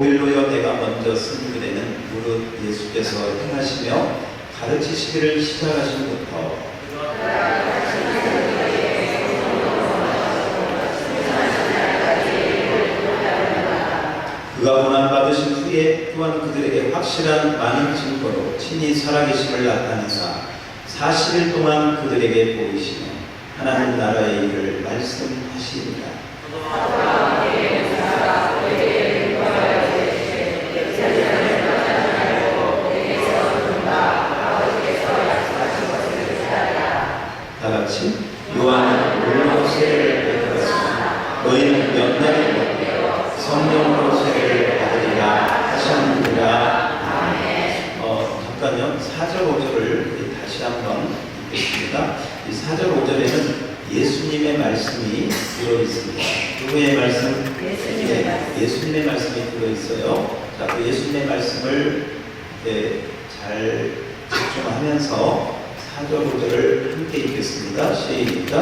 오일로여 내가 먼저 쓴 글에는 무릇 예수께서 행하시며 가르치시기를 시작하신부터 그가 고난받으신 후에 또한 그들에게 확실한 많은 증거로 친히 살아계심을 나타내사 40일 동안 그들에게 보이시며 하나님 나라의 일을 말씀하시리라. 다같이 요한은 물로 세례를 베풀었으나 너희는 몇 날이 못되어 성령으로 세례를 받으리라 하셨느니라. 잠깐요. 4절 5절을 다시 한번 읽겠습니다. 이 4절 5절에는 예수님의 말씀이 들어있습니다. 누구의 말씀? 예수님의 말씀이 들어있어요. 자, 그 예수님의 말씀을 잘 집중하면서 4절 5절을 함께 읽겠습니다. 시작.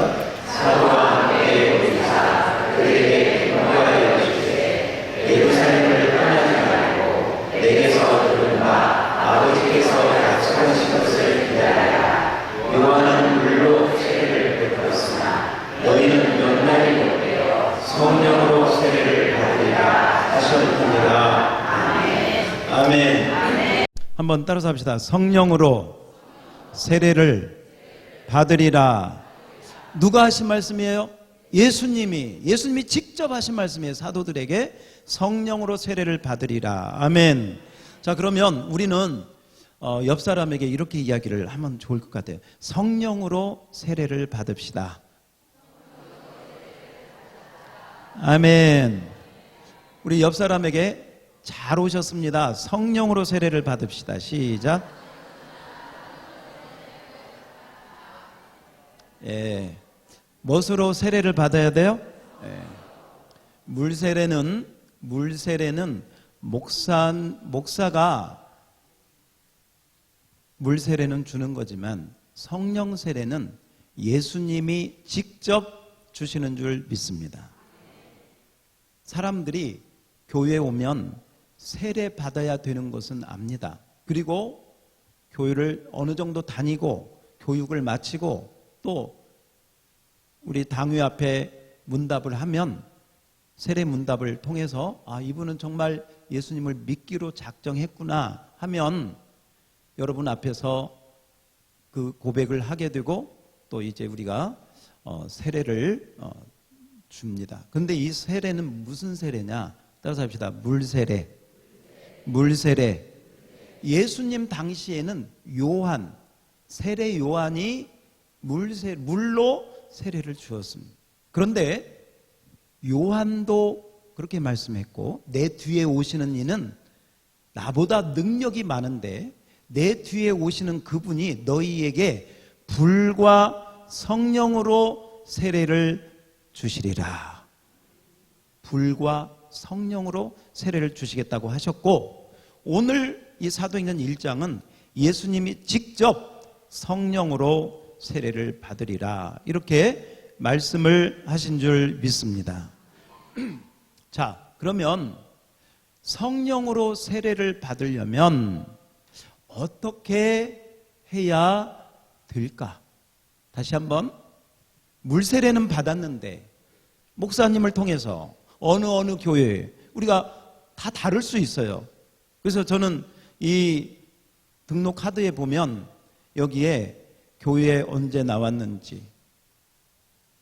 사도와 함께 오리사 그에게 경고하여 주시되 예루살렘을 떠나지 말고 내게서 들은 바 아버지께서 약속하신 것을 기다리라. 요한은 물로 세례를 베풀었으나 너희는 몇 날이 못되어 성령으로 세례를 받으리라 하셨느니라. 아멘. 아멘. 한번 따라서 합시다. 성령으로 세례를 받으리라. 누가 하신 말씀이에요? 예수님이 직접 하신 말씀이에요. 사도들에게 성령으로 세례를 받으리라. 아멘. 자, 그러면 우리는 옆 사람에게 이렇게 이야기를 하면 좋을 것 같아요. 성령으로 세례를 받읍시다. 아멘. 우리 옆 사람에게 잘 오셨습니다. 성령으로 세례를 받읍시다. 시작. 무엇으로 세례를 받아야 돼요? 물세례는 목사가 물세례는 주는 거지만 성령 세례는 예수님이 직접 주시는 줄 믿습니다. 사람들이 교회에 오면 세례 받아야 되는 것은 압니다. 그리고 교회를 어느 정도 다니고 교육을 마치고 또 우리 당회 앞에 문답을 하면 세례 문답을 통해서 이분은 정말 예수님을 믿기로 작정했구나 하면 여러분 앞에서 그 고백을 하게 되고 또 이제 우리가 세례를 줍니다. 그런데 이 세례는 무슨 세례냐? 따라서 합시다. 물세례. 예수님 당시에는 세례 요한이 물로 세례를 주었습니다. 그런데 요한도 그렇게 말씀했고 내 뒤에 오시는 이는 나보다 능력이 많은데 내 뒤에 오시는 그분이 너희에게 불과 성령으로 세례를 주시리라. 불과 성령으로 세례를 주시겠다고 하셨고 오늘 이 사도행전 1장은 예수님이 직접 성령으로 세례를 받으리라 이렇게 말씀을 하신 줄 믿습니다. 자, 그러면 성령으로 세례를 받으려면 어떻게 해야 될까? 다시 한번 물세례는 받았는데 목사님을 통해서 어느 교회에 우리가 다 다를 수 있어요. 그래서 저는 이 등록 카드에 보면 여기에 교회에 언제 나왔는지,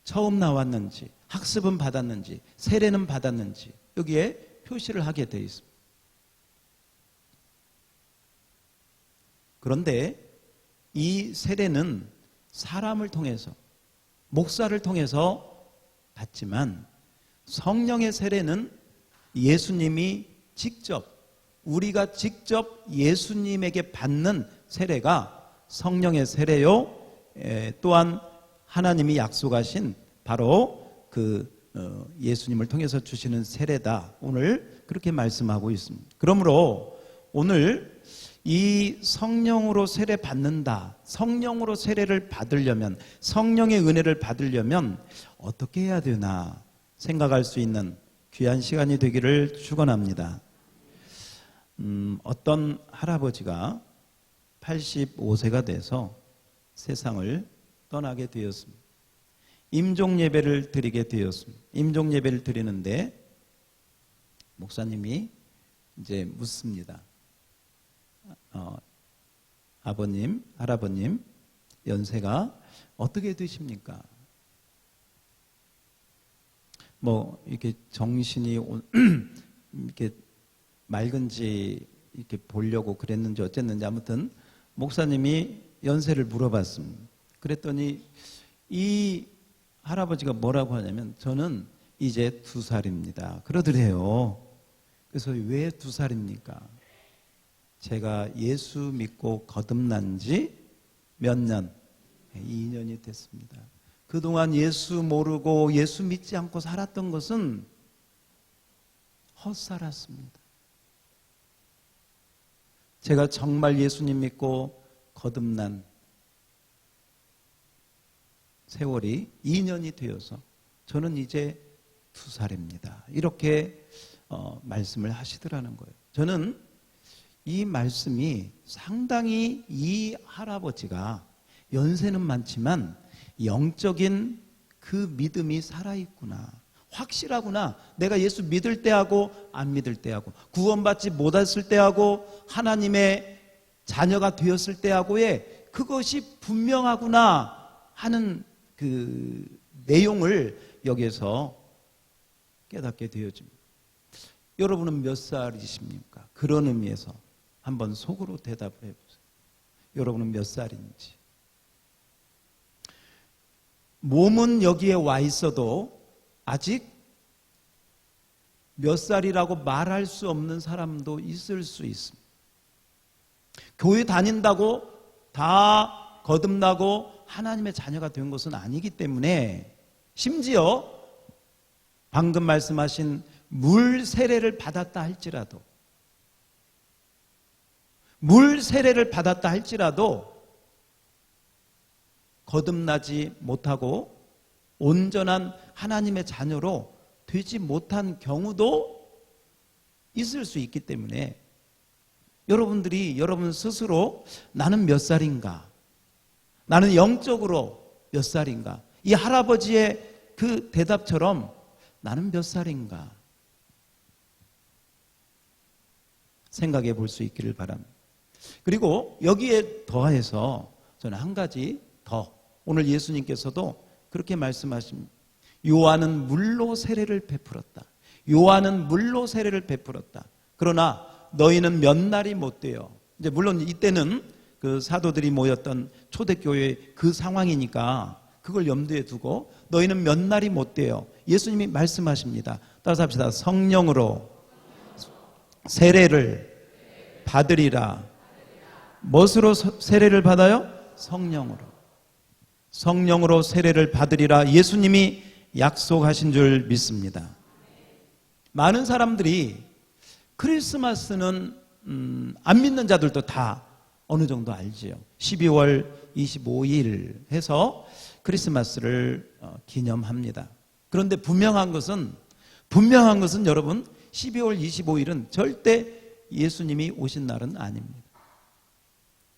처음 나왔는지, 학습은 받았는지, 세례는 받았는지 여기에 표시를 하게 되어 있습니다. 그런데 이 세례는 사람을 통해서, 목사를 통해서 받지만 성령의 세례는 예수님이 우리가 직접 예수님에게 받는 세례가 성령의 세례요, 또한 하나님이 약속하신 바로 그 예수님을 통해서 주시는 세례다. 오늘 그렇게 말씀하고 있습니다. 그러므로 오늘 이 성령으로 세례 받는다, 성령으로 세례를 받으려면, 성령의 은혜를 받으려면 어떻게 해야 되나 생각할 수 있는 귀한 시간이 되기를 축원합니다. 어떤 할아버지가 85세가 돼서 세상을 떠나게 되었습니다. 임종 예배를 드리게 되었습니다. 임종 예배를 드리는데 목사님이 이제 묻습니다. 아버님, 할아버님, 연세가 어떻게 되십니까? 뭐 이렇게 정신이 이렇게 맑은지 이렇게 보려고 그랬는지 어쨌는지 아무튼 목사님이 연세를 물어봤습니다. 그랬더니 이 할아버지가 뭐라고 하냐면 저는 이제 2살입니다. 그러더래요. 그래서 왜 2살입니까? 제가 예수 믿고 거듭난 지 몇 년? 2년이 됐습니다. 그동안 예수 모르고 예수 믿지 않고 살았던 것은 헛살았습니다. 제가 정말 예수님 믿고 거듭난 세월이 2년이 되어서 저는 이제 2살입니다. 이렇게 말씀을 하시더라는 거예요. 저는 이 말씀이 상당히 이 할아버지가 연세는 많지만 영적인 그 믿음이 살아있구나. 확실하구나. 내가 예수 믿을 때하고 안 믿을 때하고 구원받지 못했을 때하고 하나님의 자녀가 되었을 때하고의 그것이 분명하구나 하는 그 내용을 여기에서 깨닫게 되어집니다. 여러분은 몇 살이십니까? 그런 의미에서 한번 속으로 대답을 해보세요. 여러분은 몇 살인지. 몸은 여기에 와 있어도 아직 몇 살이라고 말할 수 없는 사람도 있을 수 있습니다. 교회 다닌다고 다 거듭나고 하나님의 자녀가 된 것은 아니기 때문에 심지어 방금 말씀하신 물 세례를 받았다 할지라도 거듭나지 못하고 온전한 하나님의 자녀로 되지 못한 경우도 있을 수 있기 때문에 여러분들이 여러분 스스로 나는 몇 살인가? 나는 영적으로 몇 살인가? 이 할아버지의 그 대답처럼 나는 몇 살인가? 생각해 볼 수 있기를 바랍니다. 그리고 여기에 더해서 저는 한 가지 더 오늘 예수님께서도 그렇게 말씀하십니다. 요한은 물로 세례를 베풀었다. 요한은 물로 세례를 베풀었다. 그러나 너희는 몇 날이 못 돼요. 이제 물론 이때는 그 사도들이 모였던 초대교회 그 상황이니까 그걸 염두에 두고 너희는 몇 날이 못 돼요. 예수님이 말씀하십니다. 따라서 합시다. 성령으로 세례를 받으리라. 무엇으로 세례를 받아요? 성령으로 세례를 받으리라. 예수님이 약속하신 줄 믿습니다. 많은 사람들이 크리스마스는 안 믿는 자들도 다 어느 정도 알지요. 12월 25일 해서 크리스마스를 기념합니다. 그런데 분명한 것은 여러분 12월 25일은 절대 예수님이 오신 날은 아닙니다.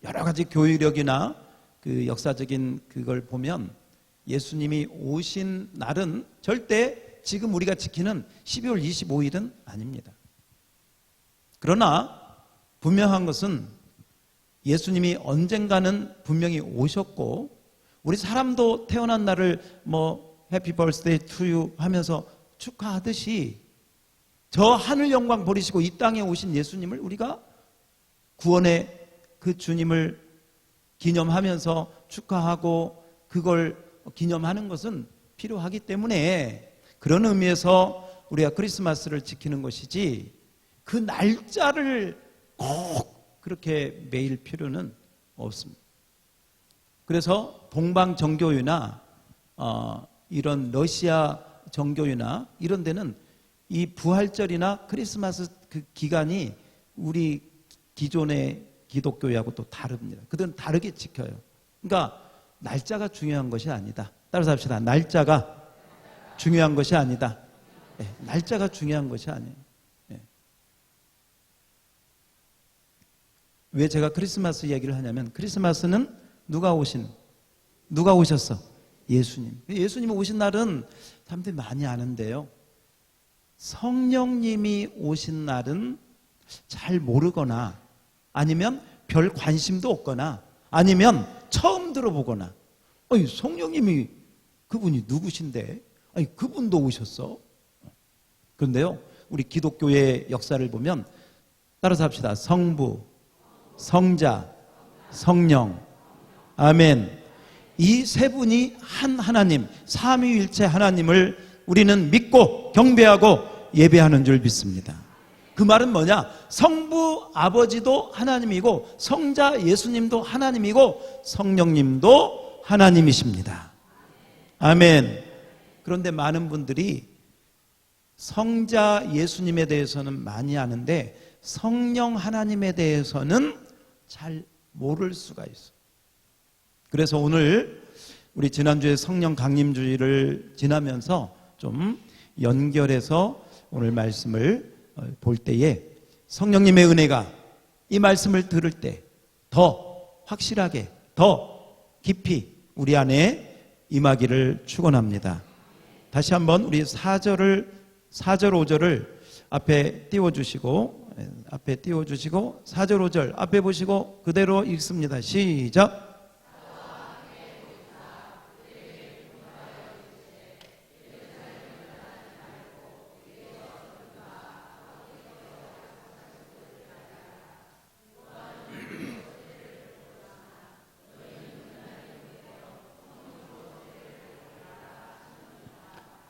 여러 가지 교회력이나 그 역사적인 그걸 보면 예수님이 오신 날은 절대 지금 우리가 지키는 12월 25일은 아닙니다. 그러나 분명한 것은 예수님이 언젠가는 분명히 오셨고 우리 사람도 태어난 날을 뭐 해피 버스데이 투 유 하면서 축하하듯이 저 하늘 영광 버리시고 이 땅에 오신 예수님을 우리가 구원의 그 주님을 기념하면서 축하하고 그걸 기념하는 것은 필요하기 때문에 그런 의미에서 우리가 크리스마스를 지키는 것이지 그 날짜를 꼭 그렇게 매일 필요는 없습니다. 그래서 동방 정교회나 이런 러시아 정교회나 이런 데는 이 부활절이나 크리스마스 그 기간이 우리 기존의 기독교회하고 또 다릅니다. 그들은 다르게 지켜요. 그러니까 날짜가 중요한 것이 아니다. 따라서 합시다. 날짜가 중요한 것이 아니다. 네, 날짜가 중요한 것이 아니에요. 네. 왜 제가 크리스마스 얘기를 하냐면 크리스마스는 누가 오셨어? 예수님. 예수님이 오신 날은 사람들이 많이 아는데요. 성령님이 오신 날은 잘 모르거나 아니면 별 관심도 없거나 아니면 처음 들어보거나 아니 성령님이 그분이 누구신데? 아니 그분도 오셨어? 그런데요 우리 기독교의 역사를 보면 따라서 합시다. 성부, 성자, 성령, 아멘. 이 세 분이 한 하나님, 삼위일체 하나님을 우리는 믿고 경배하고 예배하는 줄 믿습니다. 그 말은 뭐냐? 성부 아버지도 하나님이고 성자 예수님도 하나님이고 성령님도 하나님이십니다. 아멘. 그런데 많은 분들이 성자 예수님에 대해서는 많이 아는데 성령 하나님에 대해서는 잘 모를 수가 있어요. 그래서 오늘 우리 지난주에 성령 강림주의를 지나면서 좀 연결해서 오늘 말씀을 볼 때에 성령님의 은혜가 이 말씀을 들을 때 더 확실하게 더 깊이 우리 안에 임하기를 축원합니다. 다시 한번 우리 4절 5절을 앞에 띄워주시고 4절 5절 앞에 보시고 그대로 읽습니다. 시작.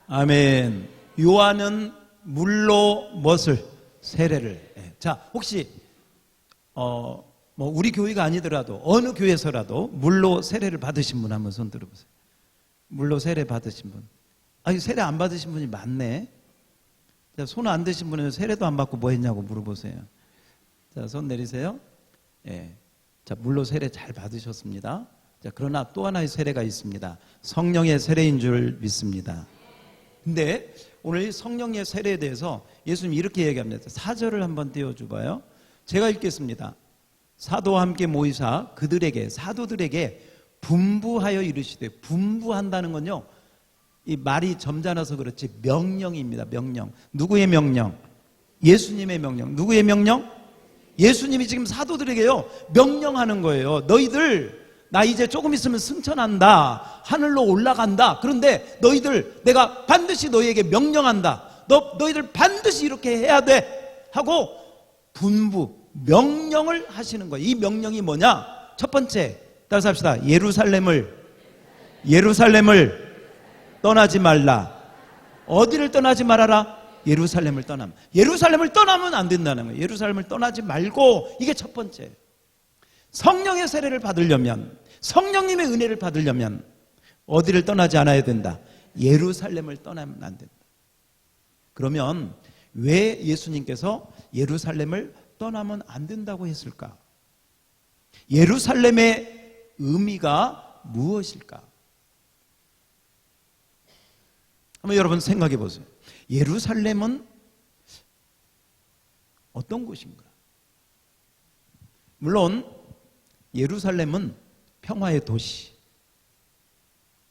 아멘. 요한은 물로 무엇을? 세례를. 자, 혹시 우리 교회가 아니더라도 어느 교회에서라도 물로 세례를 받으신 분 한번 손 들어보세요. 물로 세례 받으신 분. 아니 세례 안 받으신 분이 많네. 자, 손 안 드신 분은 세례도 안 받고 뭐 했냐고 물어보세요. 자, 손 내리세요. 예. 자, 물로 세례 잘 받으셨습니다. 자, 그러나 또 하나의 세례가 있습니다. 성령의 세례인 줄 믿습니다. 근데 오늘 성령의 세례에 대해서 예수님이 이렇게 얘기합니다. 4절을 한번 띄워줘봐요. 제가 읽겠습니다. 사도와 함께 모이사 그들에게 사도들에게 분부하여 이르시되, 분부한다는 건요 이 말이 점잖아서 그렇지 명령입니다. 명령. 누구의 명령? 예수님의 명령. 누구의 명령? 예수님이 지금 사도들에게요 명령하는 거예요. 너희들 나 이제 조금 있으면 승천한다. 하늘로 올라간다. 그런데 너희들 내가 반드시 너희에게 명령한다. 너희들 반드시 이렇게 해야 돼. 하고 분부, 명령을 하시는 거예요. 이 명령이 뭐냐? 첫 번째, 따라서 합시다. 예루살렘을 떠나지 말라. 어디를 떠나지 말아라? 예루살렘을 떠나면. 예루살렘을 떠나면 안 된다는 거예요. 예루살렘을 떠나지 말고, 이게 첫 번째. 성령의 세례를 받으려면, 성령님의 은혜를 받으려면 어디를 떠나지 않아야 된다? 예루살렘을 떠나면 안 된다. 그러면 왜 예수님께서 예루살렘을 떠나면 안 된다고 했을까? 예루살렘의 의미가 무엇일까? 한번 여러분 생각해 보세요. 예루살렘은 어떤 곳인가? 물론 예루살렘은 평화의 도시,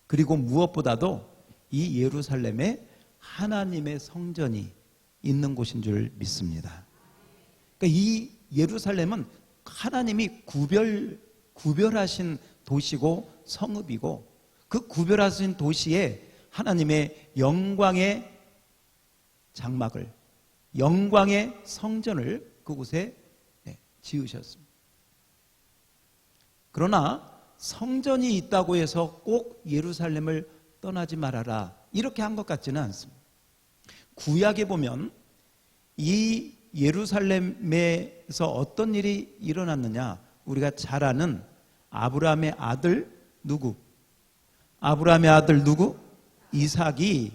그리고 무엇보다도 이 예루살렘에 하나님의 성전이 있는 곳인 줄 믿습니다. 그러니까 이 예루살렘은 하나님이 구별하신 도시고 성읍이고, 그 구별하신 도시에 하나님의 영광의 장막을, 영광의 성전을 그곳에 지으셨습니다. 그러나 성전이 있다고 해서 꼭 예루살렘을 떠나지 말아라 이렇게 한 것 같지는 않습니다. 구약에 보면 이 예루살렘에서 어떤 일이 일어났느냐, 우리가 잘 아는 아브라함의 아들 누구? 아브라함의 아들 누구? 이삭이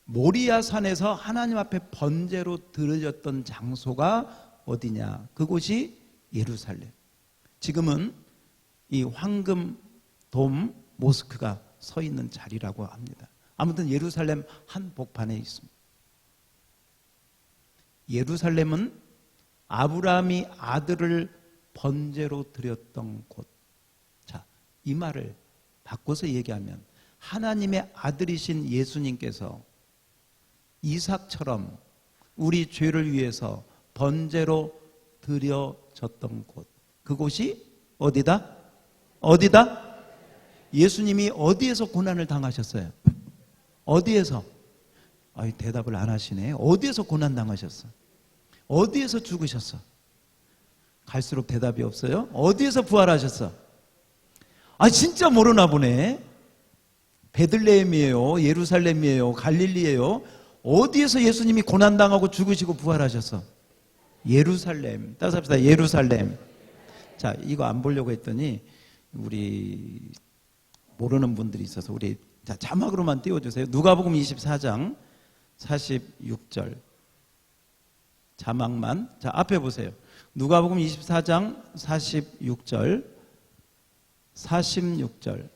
모리아 산에서 하나님 앞에 번제로 드려졌던 장소가 어디냐? 그곳이 예루살렘. 지금은 이 황금 돔 모스크가 서 있는 자리라고 합니다. 아무튼 예루살렘 한복판에 있습니다. 예루살렘은 아브라함이 아들을 번제로 드렸던 곳. 자, 이 말을 바꿔서 얘기하면 하나님의 아들이신 예수님께서 이삭처럼 우리 죄를 위해서 번제로 드려졌던 곳. 그곳이 어디다? 어디다? 예수님이 어디에서 고난을 당하셨어요? 어디에서? 아이, 대답을 안 하시네. 어디에서 고난 당하셨어? 어디에서 죽으셨어? 갈수록 대답이 없어요. 어디에서 부활하셨어? 아, 진짜 모르나 보네. 베들레헴이에요, 예루살렘이에요, 갈릴리예요. 어디에서 예수님이 고난당하고 죽으시고 부활하셨어? 예루살렘. 따서 합시다. 예루살렘. 자, 이거 안 보려고 했더니 우리 모르는 분들이 있어서 우리 자, 자막으로만 띄워주세요. 누가복음 24장 46절 자막만. 자, 앞에 보세요. 누가복음 24장 46절 46절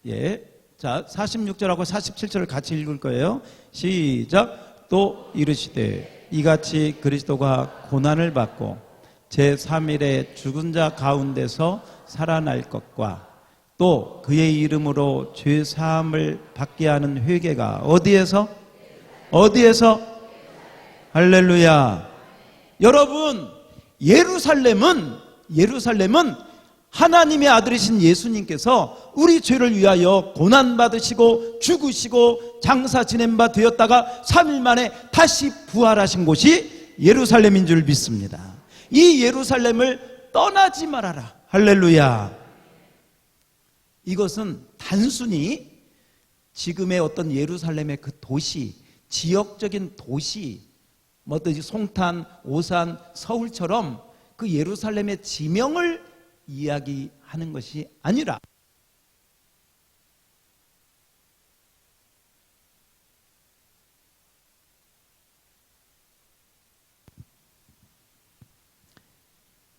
예. 자, 46절하고 47절을 같이 읽을 거예요. 시작. 또 이르시되 이같이 그리스도가 고난을 받고 제3일에 죽은 자 가운데서 살아날 것과 또 그의 이름으로 죄 사함을 받게 하는 회개가 어디에서? 할렐루야. 여러분, 예루살렘은 하나님의 아들이신 예수님께서 우리 죄를 위하여 고난받으시고 죽으시고 장사 지낸 바 되었다가 3일 만에 다시 부활하신 곳이 예루살렘인 줄 믿습니다. 이 예루살렘을 떠나지 말아라. 할렐루야. 이것은 단순히 지금의 어떤 예루살렘의 그 도시, 지역적인 도시, 뭐 송탄, 오산, 서울처럼 그 예루살렘의 지명을 이야기하는 것이 아니라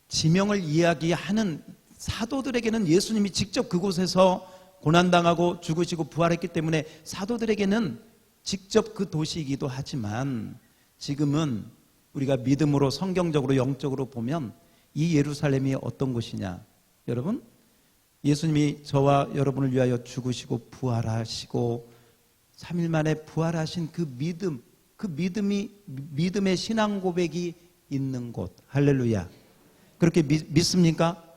지명을 이야기하는 사도들에게는 예수님이 직접 그곳에서 고난당하고 죽으시고 부활했기 때문에 사도들에게는 직접 그 도시이기도 하지만 지금은 우리가 믿음으로 성경적으로 영적으로 보면 이 예루살렘이 어떤 곳이냐? 여러분, 예수님이 저와 여러분을 위하여 죽으시고 부활하시고 3일 만에 부활하신 그 믿음이 믿음의 신앙 고백이 있는 곳. 할렐루야. 그렇게 믿습니까?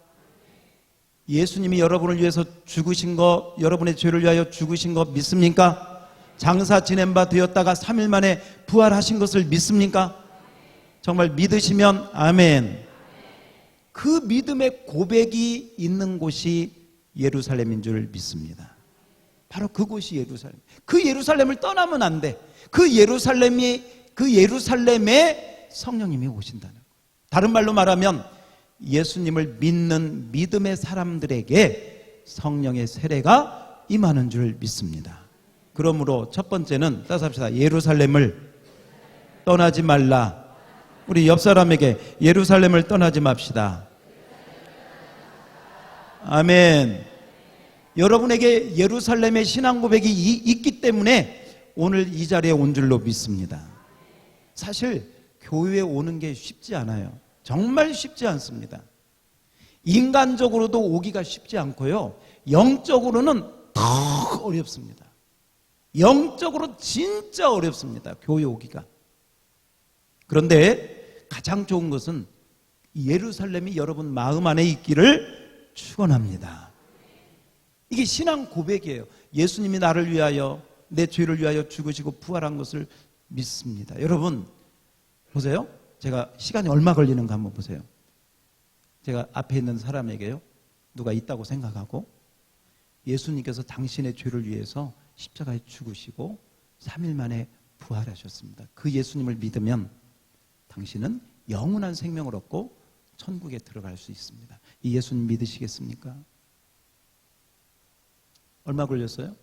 예수님이 여러분을 위해서 죽으신 거, 여러분의 죄를 위하여 죽으신 거 믿습니까? 장사 지낸 바 되었다가 3일 만에 부활하신 것을 믿습니까? 정말 믿으시면 아멘. 그 믿음의 고백이 있는 곳이 예루살렘인 줄 믿습니다. 바로 그곳이 예루살렘. 그 예루살렘을 떠나면 안 돼. 그 예루살렘에 성령님이 오신다는 거예요. 다른 말로 말하면 예수님을 믿는 믿음의 사람들에게 성령의 세례가 임하는 줄 믿습니다. 그러므로 첫 번째는 따서 합시다. 예루살렘을 떠나지 말라. 우리 옆 사람에게 예루살렘을 떠나지 맙시다. 아멘. 여러분에게 예루살렘의 신앙 고백이 있기 때문에 오늘 이 자리에 온 줄로 믿습니다. 사실 교회에 오는 게 쉽지 않아요. 정말 쉽지 않습니다. 인간적으로도 오기가 쉽지 않고요. 영적으로는 더 어렵습니다. 영적으로 진짜 어렵습니다. 교회 오기가. 그런데 가장 좋은 것은 예루살렘이 여러분 마음 안에 있기를 축원합니다. 이게 신앙 고백이에요. 예수님이 나를 위하여 내 죄를 위하여 죽으시고 부활한 것을 믿습니다. 여러분 보세요. 제가 시간이 얼마 걸리는가 한번 보세요. 제가 앞에 있는 사람에게요, 누가 있다고 생각하고 예수님께서 당신의 죄를 위해서 십자가에 죽으시고 3일 만에 부활하셨습니다. 그 예수님을 믿으면 당신은 영원한 생명을 얻고 천국에 들어갈 수 있습니다. 이 예수님 믿으시겠습니까? 얼마 걸렸어요?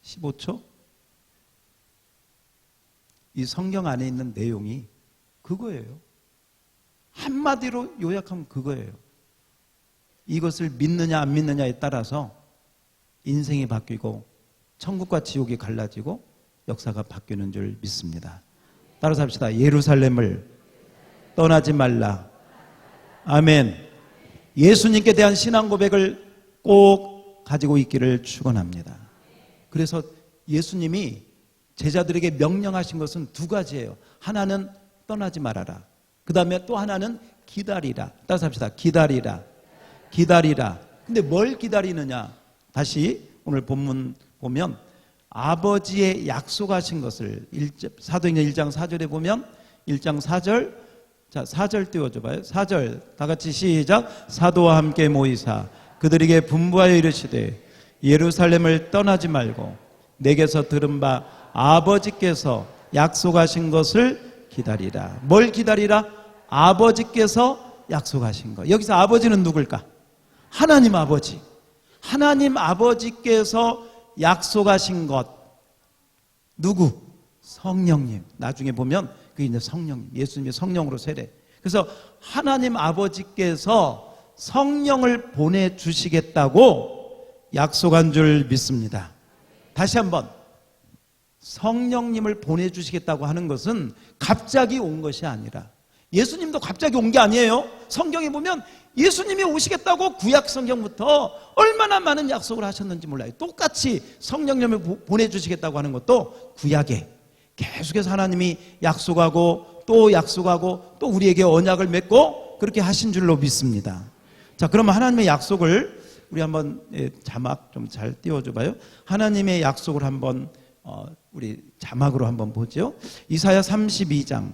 15초? 이 성경 안에 있는 내용이 그거예요. 한마디로 요약하면 그거예요. 이것을 믿느냐 안 믿느냐에 따라서 인생이 바뀌고 천국과 지옥이 갈라지고 역사가 바뀌는 줄 믿습니다. 따라서 합시다. 예루살렘을 떠나지 말라. 아멘. 예수님께 대한 신앙 고백을 꼭 가지고 있기를 축원합니다. 그래서 예수님이 제자들에게 명령하신 것은 두 가지예요. 하나는 떠나지 말아라. 그 다음에 또 하나는 기다리라. 따라서 합시다. 기다리라. 기다리라. 근데 뭘 기다리느냐? 다시 오늘 본문 보면 아버지의 약속하신 것을 사도행전 1장 4절에 보면 1장 4절, 자 4절 띄워줘봐요. 4절 다 같이 시작. 사도와 함께 모이사 그들에게 분부하여 이르시되 예루살렘을 떠나지 말고 내게서 들은 바 아버지께서 약속하신 것을 기다리라. 뭘 기다리라? 아버지께서 약속하신 것. 여기서 아버지는 누굴까? 하나님 아버지. 하나님 아버지께서 약속하신 것. 누구? 성령님. 나중에 보면 그게 이제 성령님. 예수님이 성령으로 세례. 그래서 하나님 아버지께서 성령을 보내주시겠다고 약속한 줄 믿습니다. 다시 한번. 성령님을 보내주시겠다고 하는 것은 갑자기 온 것이 아니라 예수님도 갑자기 온 게 아니에요. 성경에 보면 예수님이 오시겠다고 구약 성경부터 얼마나 많은 약속을 하셨는지 몰라요. 똑같이 성령님을 보내주시겠다고 하는 것도 구약에 계속해서 하나님이 약속하고 또 약속하고 또 우리에게 언약을 맺고 그렇게 하신 줄로 믿습니다. 자, 그러면 하나님의 약속을 우리 한번 자막 좀 잘 띄워줘 봐요. 하나님의 약속을 한번 우리 자막으로 한번 보죠. 이사야 32장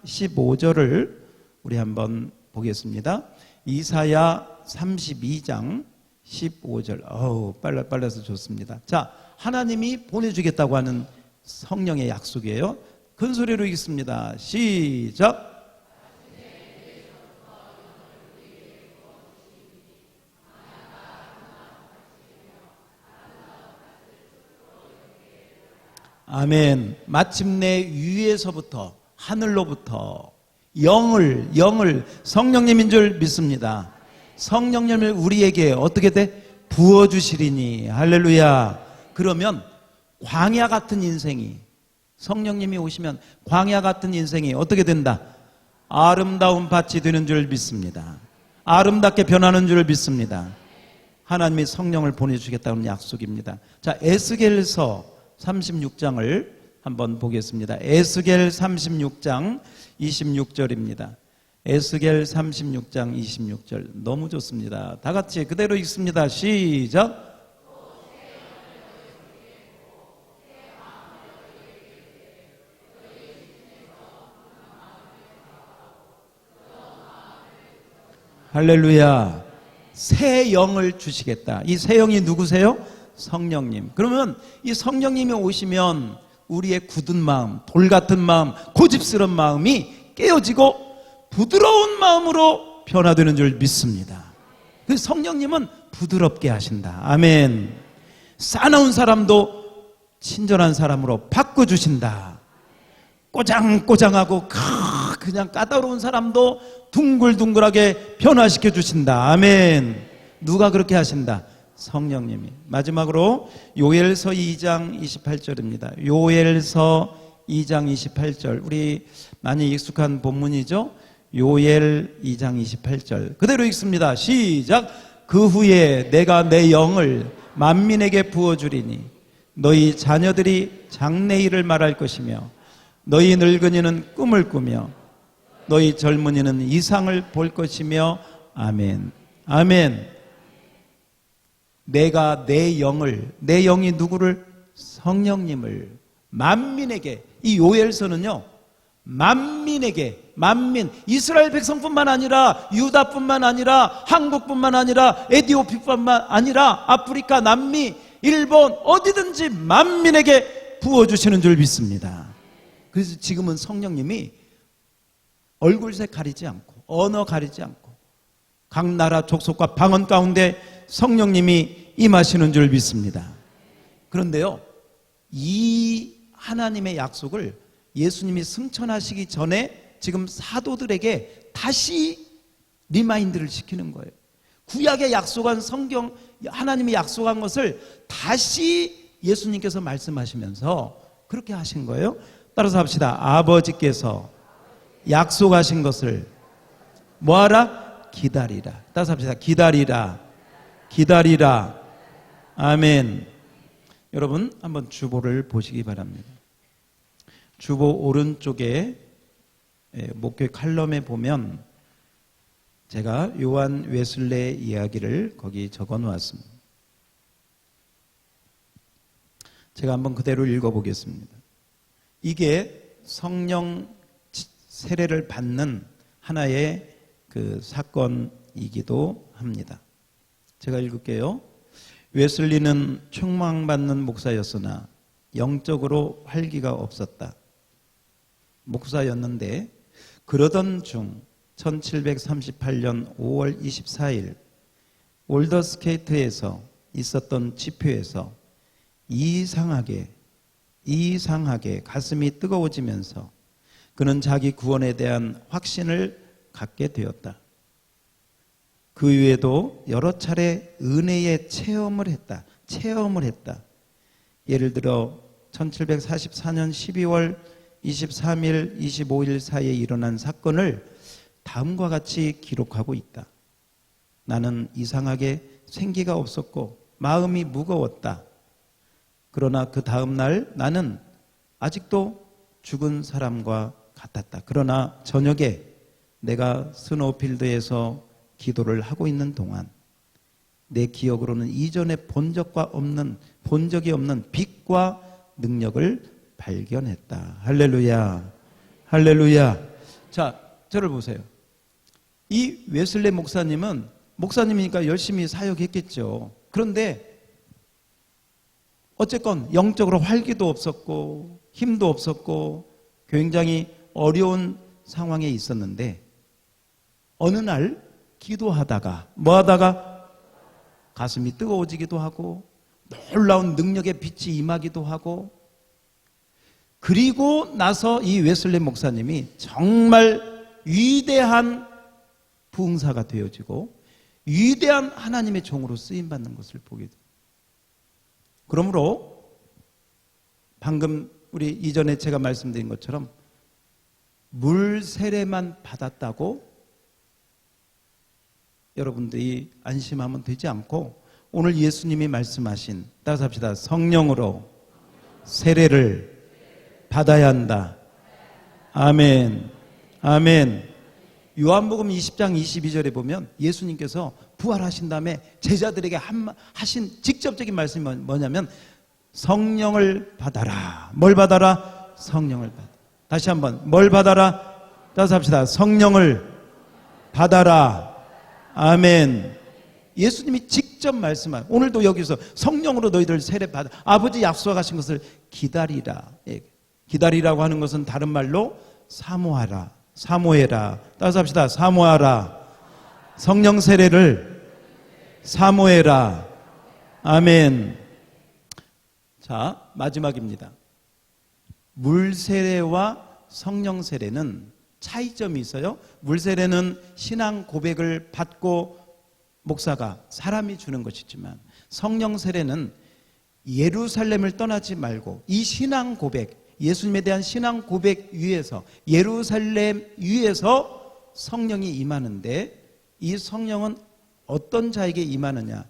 15절을 우리 한번 보겠습니다. 이사야 32장 15절. 빨라서 좋습니다. 자, 하나님이 보내주겠다고 하는 성령의 약속이에요. 큰 소리로 읽습니다. 시작. 아멘. 마침내 위에서부터 하늘로부터 영을 성령님인 줄 믿습니다. 성령님을 우리에게 어떻게 돼? 부어주시리니. 할렐루야. 그러면 광야 같은 인생이 성령님이 오시면 광야 같은 인생이 어떻게 된다? 아름다운 밭이 되는 줄 믿습니다. 아름답게 변하는 줄 믿습니다. 하나님이 성령을 보내주겠다는 약속입니다. 자, 에스겔서 36장을 한번 보겠습니다. 에스겔 36장 26절입니다. 에스겔 36장 26절 너무 좋습니다. 다 같이 그대로 읽습니다. 시작. 할렐루야. 새 영을 주시겠다. 이 새 영이 누구세요? 성령님. 그러면 이 성령님이 오시면 우리의 굳은 마음, 돌 같은 마음, 고집스러운 마음이 깨어지고 부드러운 마음으로 변화되는 줄 믿습니다. 그래서 성령님은 부드럽게 하신다. 아멘. 싸나운 사람도 친절한 사람으로 바꿔주신다. 꼬장꼬장하고 그냥 까다로운 사람도 둥글둥글하게 변화시켜 주신다. 아멘. 누가 그렇게 하신다? 성령님이. 마지막으로 요엘서 2장 28절입니다. 요엘서 2장 28절. 우리 많이 익숙한 본문이죠. 요엘 2장 28절. 그대로 읽습니다. 시작. 그 후에 내가 내 영을 만민에게 부어주리니 너희 자녀들이 장래일을 말할 것이며 너희 늙은이는 꿈을 꾸며 너희 젊은이는 이상을 볼 것이며. 아멘. 아멘. 내가 내 영을, 내 영이 누구를? 성령님을 만민에게. 이 요엘서는요 만민에게, 만민, 이스라엘 백성뿐만 아니라 유다뿐만 아니라 한국뿐만 아니라 에티오피아뿐만 아니라 아프리카, 남미, 일본 어디든지 만민에게 부어주시는 줄 믿습니다. 그래서 지금은 성령님이 얼굴색 가리지 않고 언어 가리지 않고 각 나라 족속과 방언 가운데 성령님이 임하시는 줄 믿습니다. 그런데요, 이 하나님의 약속을 예수님이 승천하시기 전에 지금 사도들에게 다시 리마인드를 시키는 거예요. 구약에 약속한 성경, 하나님이 약속한 것을 다시 예수님께서 말씀하시면서 그렇게 하신 거예요. 따라서 합시다. 아버지께서 약속하신 것을 뭐하라? 기다리라. 따라서 합시다. 기다리라. 기다리라. 아멘. 여러분 한번 주보를 보시기 바랍니다. 주보 오른쪽에 목회 칼럼에 보면 제가 요한 웨슬레 이야기를 거기 적어 놓았습니다. 제가 한번 그대로 읽어보겠습니다. 이게 성령 세례를 받는 하나의 그 사건이기도 합니다. 제가 읽을게요. 웨슬리는 총망받는 목사였으나 영적으로 활기가 없었다. 목사였는데 그러던 중 1738년 5월 24일 올더스케이트에서 있었던 집회에서 이상하게 가슴이 뜨거워지면서 그는 자기 구원에 대한 확신을 갖게 되었다. 그 이후에도 여러 차례 은혜의 체험을 했다. 예를 들어 1744년 12월 23일, 25일 사이에 일어난 사건을 다음과 같이 기록하고 있다. 나는 이상하게 생기가 없었고 마음이 무거웠다. 그러나 그 다음 날 나는 아직도 죽은 사람과 같았다. 그러나 저녁에 내가 스노우필드에서 기도를 하고 있는 동안 내 기억으로는 이전에 본 적이 없는 빛과 능력을 발견했다. 할렐루야. 할렐루야. 자, 저를 보세요. 이 웨슬레 목사님은 목사님이니까 열심히 사역했겠죠. 그런데 어쨌건 영적으로 활기도 없었고 힘도 없었고 굉장히 어려운 상황에 있었는데 어느 날 기도하다가 뭐하다가 가슴이 뜨거워지기도 하고 놀라운 능력의 빛이 임하기도 하고 그리고 나서 이 웨슬리 목사님이 정말 위대한 부흥사가 되어지고 위대한 하나님의 종으로 쓰임받는 것을 보게 됩니다. 그러므로 방금 우리 이전에 제가 말씀드린 것처럼 물 세례만 받았다고 여러분들이 안심하면 되지 않고 오늘 예수님이 말씀하신 따라서 합시다. 성령으로 세례를 받아야 한다. 아멘. 아멘. 요한복음 20장 22절에 보면 예수님께서 부활하신 다음에 제자들에게 하신 직접적인 말씀이 뭐냐면 성령을 받아라. 뭘 받아라? 성령을 받아라. 다시 한번 뭘 받아라? 따라서 합시다. 성령을 받아라. 아멘. 예수님이 직접 말씀한 오늘도 여기서 성령으로 너희들 세례 받아 아버지 약속하신 것을 기다리라. 기다리라고 하는 것은 다른 말로 사모하라. 사모해라. 따라서 합시다. 사모하라. 성령 세례를 사모해라. 아멘. 자, 마지막입니다. 물 세례와 성령 세례는 차이점이 있어요. 물 세례는 신앙 고백을 받고 목사가 사람이 주는 것이지만 성령 세례는 예루살렘을 떠나지 말고 이 신앙 고백 예수님에 대한 신앙 고백 위에서 예루살렘 위에서 성령이 임하는데 이 성령은 어떤 자에게 임하느냐?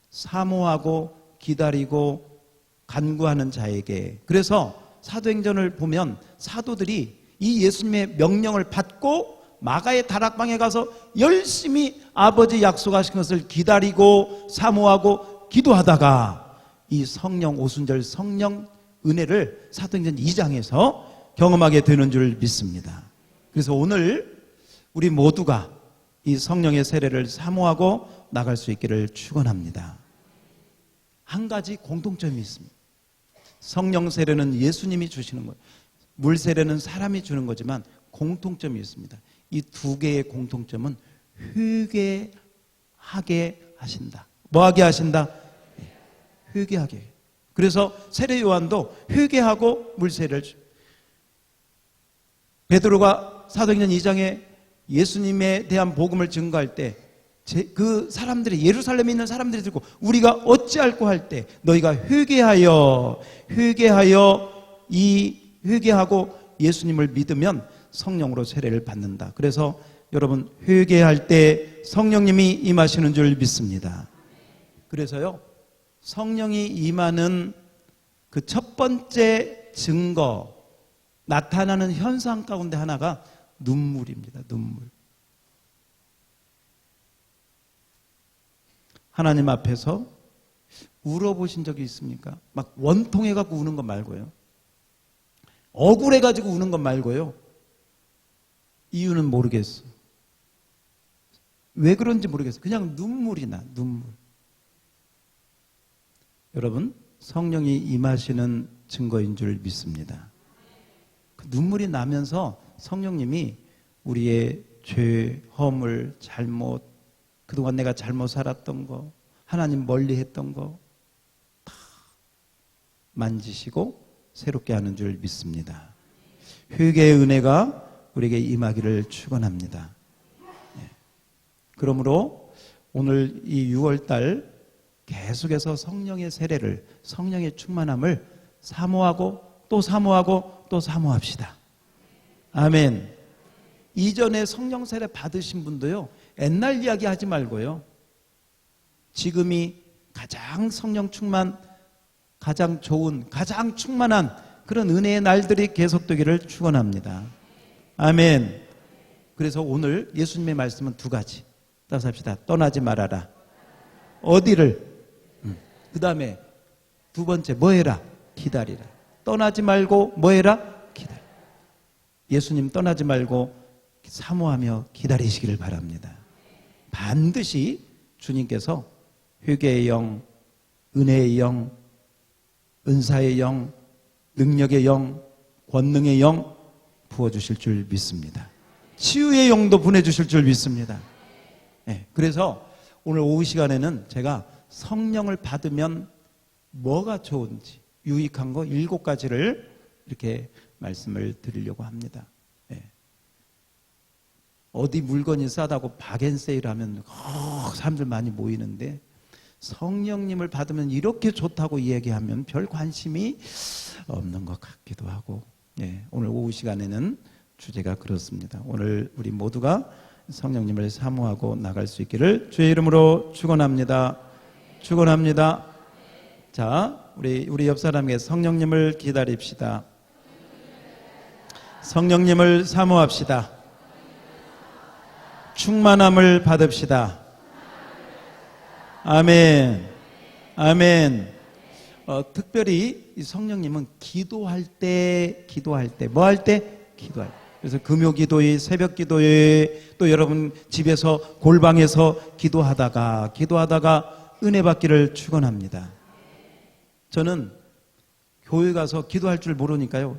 사모하고 기다리고 간구하는 자에게. 그래서 사도행전을 보면 사도들이 이 예수님의 명령을 받고 마가의 다락방에 가서 열심히 아버지 약속하신 것을 기다리고 사모하고 기도하다가 이 성령 오순절 성령 은혜를 사도행전 2장에서 경험하게 되는 줄 믿습니다. 그래서 오늘 우리 모두가 이 성령의 세례를 사모하고 나갈 수 있기를 축원합니다. 한 가지 공통점이 있습니다. 성령 세례는 예수님이 주시는 거예요. 물 세례는 사람이 주는 거지만 공통점이 있습니다. 이 두 개의 공통점은 회개하게 하신다. 뭐하게 하신다? 회개하게. 그래서 세례 요한도 회개하고 물 세례를 베드로가 사도행전 2장에 예수님에 대한 복음을 증거할 때 그 사람들이, 예루살렘에 있는 사람들이 듣고 우리가 어찌할꼬 할 때 너희가 회개하고 예수님을 믿으면 성령으로 세례를 받는다. 그래서 여러분, 회개할 때 성령님이 임하시는 줄 믿습니다. 그래서요, 성령이 임하는 그 첫 번째 증거, 나타나는 현상 가운데 하나가 눈물입니다. 눈물. 하나님 앞에서 울어보신 적이 있습니까? 막 원통해갖고 우는 것 말고요. 억울해가지고 우는 것 말고요. 이유는 모르겠어. 왜 그런지 모르겠어. 그냥 눈물이 나, 눈물. 여러분, 성령이 임하시는 증거인 줄 믿습니다. 그 눈물이 나면서 성령님이 우리의 죄, 허물, 잘못, 그동안 내가 잘못 살았던 거, 하나님 멀리 했던 거 다 만지시고 새롭게 하는 줄 믿습니다. 회개의 은혜가 우리에게 임하기를 축원합니다. 그러므로 오늘 이 6월달 계속해서 성령의 세례를, 성령의 충만함을 사모하고 또 사모하고 또 사모합시다. 아멘. 이전에 성령 세례 받으신 분도요, 옛날 이야기 하지 말고요, 지금이 가장 성령 충만, 가장 좋은, 가장 충만한 그런 은혜의 날들이 계속되기를 축원합니다. 아멘. 그래서 오늘 예수님의 말씀은 두 가지. 따라서 합시다. 떠나지 말아라. 어디를? 그 다음에 두 번째, 뭐 해라? 기다리라. 떠나지 말고 뭐 해라? 기다려. 예수님 떠나지 말고 사모하며 기다리시기를 바랍니다. 반드시 주님께서 회개의 영, 은혜의 영, 은사의 영, 능력의 영, 권능의 영 부어주실 줄 믿습니다. 치유의 영도 보내주실 줄 믿습니다. 네, 그래서 오늘 오후 시간에는 제가 성령을 받으면 뭐가 좋은지 유익한 거 7가지를 이렇게 말씀을 드리려고 합니다. 네. 어디 물건이 싸다고 박앤세일 하면 사람들 많이 모이는데, 성령님을 받으면 이렇게 좋다고 얘기하면 별 관심이 없는 것 같기도 하고, 네, 오늘 오후 시간에는 주제가 그렇습니다. 오늘 우리 모두가 성령님을 사모하고 나갈 수 있기를 주의 이름으로 축원합니다. 축원합니다. 자, 우리 옆 사람에게 성령님을 기다립시다. 성령님을 사모합시다. 충만함을 받읍시다. 아멘. 아멘. 특별히 이 성령님은 기도할 때, 뭐 할 때? 기도할 때. 그래서 금요 기도회, 새벽 기도회, 또 여러분 집에서 골방에서 기도하다가 은혜 받기를 축원합니다. 저는 교회 가서 기도할 줄 모르니까요,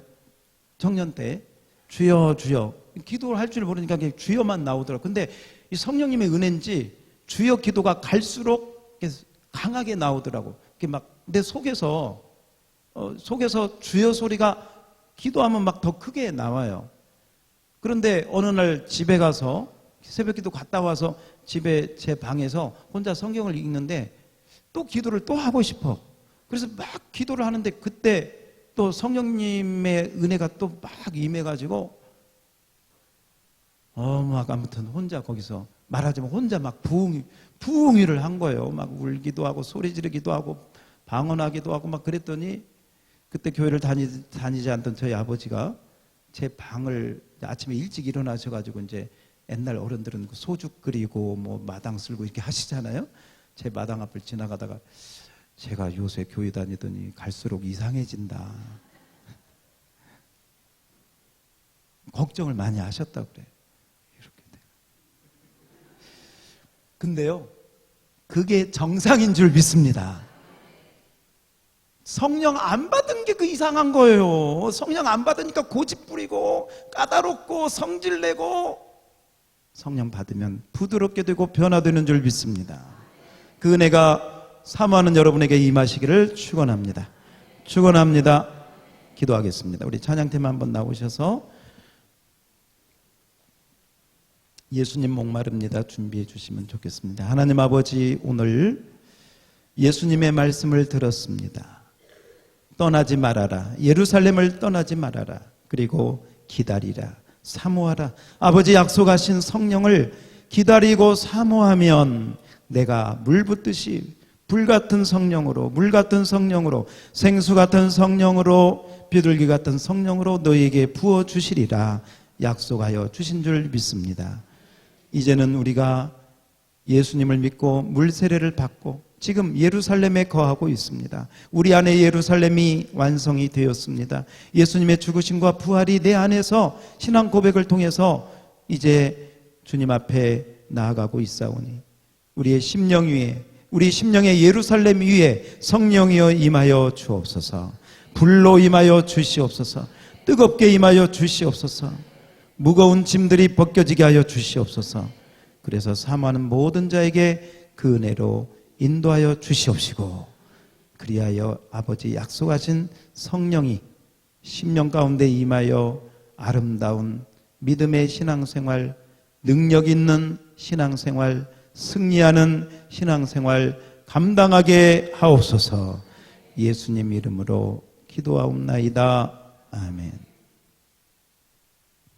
청년 때 주여 주여 기도를 할 줄 모르니까 그냥 주여만 나오더라고요. 근데 이 성령님의 은혜인지 주여 기도가 갈수록 강하게 나오더라고. 내 속에서 주여 소리가 기도하면 막 더 크게 나와요. 그런데 어느 날 집에 가서 새벽 기도 갔다 와서 집에 제 방에서 혼자 성경을 읽는데 또 기도를 또 하고 싶어. 그래서 막 기도를 하는데 그때 또 성령님의 은혜가 또 막 임해가지고 막 아무튼 혼자 거기서 말하자면 혼자 막 부흥회를 한 거예요. 막 울기도 하고 소리 지르기도 하고 방언하기도 하고 막 그랬더니, 그때 교회를 다니지 않던 저희 아버지가 제 방을 아침에 일찍 일어나셔가지고, 이제 옛날 어른들은 소죽 끓이고 뭐 마당 쓸고 이렇게 하시잖아요. 제 마당 앞을 지나가다가 제가 요새 교회 다니더니 갈수록 이상해진다, 걱정을 많이 하셨다고 그래요. 이렇게 돼요. 근데요, 그게 정상인 줄 믿습니다. 성령 안 받은 게 그 이상한 거예요. 성령 안 받으니까 고집 부리고 까다롭고 성질내고, 성령 받으면 부드럽게 되고 변화되는 줄 믿습니다. 그 은혜가 사모하는 여러분에게 임하시기를 축원합니다. 축원합니다. 기도하겠습니다. 우리 찬양팀 한번 나오셔서 예수님 목마릅니다. 준비해 주시면 좋겠습니다. 하나님 아버지, 오늘 예수님의 말씀을 들었습니다. 떠나지 말아라. 예루살렘을 떠나지 말아라. 그리고 기다리라. 사모하라. 아버지 약속하신 성령을 기다리고 사모하면 내가 물 붓듯이 불같은 성령으로, 물 같은 성령으로, 생수 같은 성령으로, 비둘기 같은 성령으로 너희에게 부어주시리라 약속하여 주신 줄 믿습니다. 이제는 우리가 예수님을 믿고 물 세례를 받고 지금 예루살렘에 거하고 있습니다. 우리 안에 예루살렘이 완성이 되었습니다. 예수님의 죽으심과 부활이 내 안에서 신앙 고백을 통해서 이제 주님 앞에 나아가고 있사오니 우리의 심령 위에, 우리 심령의 예루살렘 위에 성령이여 임하여 주옵소서. 불로 임하여 주시옵소서. 뜨겁게 임하여 주시옵소서. 무거운 짐들이 벗겨지게 하여 주시옵소서. 그래서 사모하는 모든 자에게 그 은혜로 인도하여 주시옵시고, 그리하여 아버지 약속하신 성령이 심령 가운데 임하여 아름다운 믿음의 신앙생활, 능력 있는 신앙생활, 승리하는 신앙생활 감당하게 하옵소서. 예수님 이름으로 기도하옵나이다. 아멘.